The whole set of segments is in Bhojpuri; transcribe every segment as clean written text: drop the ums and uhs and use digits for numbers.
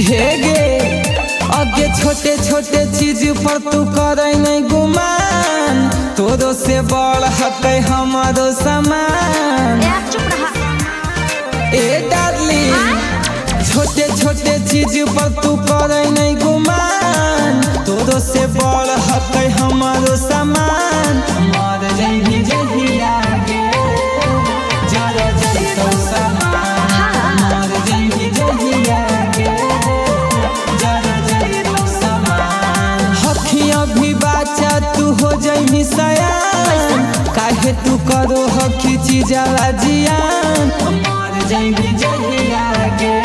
हे गे आगे छोटे छोटे चीज पर तू करे नहीं गुमान, तोरो से बड़ हकै हमारो सामान। ए डार्लिंग छोटे छोटे चीज पर तू करे नहीं गुमान, तोरो से बड़ हकै हमारो सामान। मर जइही जहिया गे जरा जइतो सामान, मर जइही जहिया गे जरा जइतो सामान। हखिया भी बाचा तू हो जइही सयान, काहे तू करो हखी चीज़ा जियान। मर जइही जहिया गे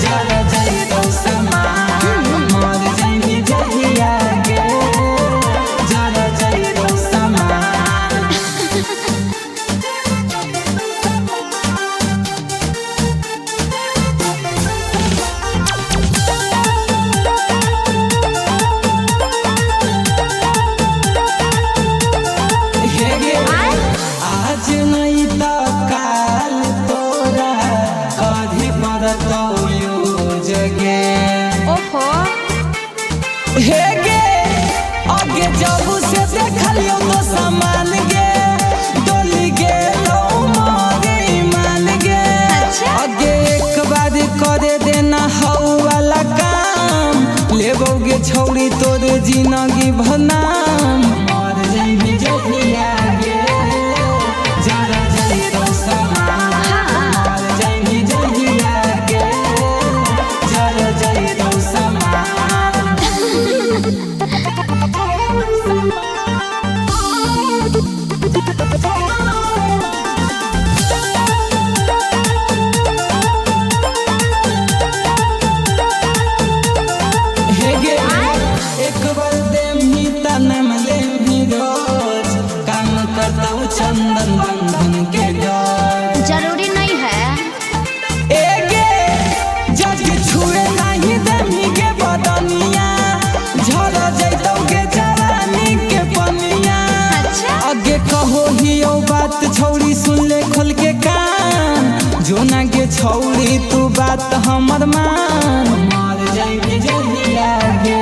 जरा जइतो सामान, मर जइही जहिया गे जरा जइतो सामान। आज नहीं तो काल तोरा कभी पड़तो यूज गे। हे गे आगे जब से देखलियो तो सामान गे, डोली गे लो मारे ईमान गे। आगे एक बार करे देना हऊ वाला काम, लेबोगे छौरी तोर जिंदगी भनाम। मर जइही जहिया गे जरा जइतो सामान, मर जइही जहिया गे जरा जइतो सामान। हे गे एक बार देमही तनम लेमही रोज, काम करता हूँ चंदन बंधन के डोर। जरूरी नहीं है। ए गे जग छुए नहीं देमही के बदनिया, झड़ जइतो गे जवानी के पनिया। आगे कहो हियो बात छौरी सुन ले खोल के कान, जो ना गे छौरी तू बात हमर मान। मर जइही जहिया गे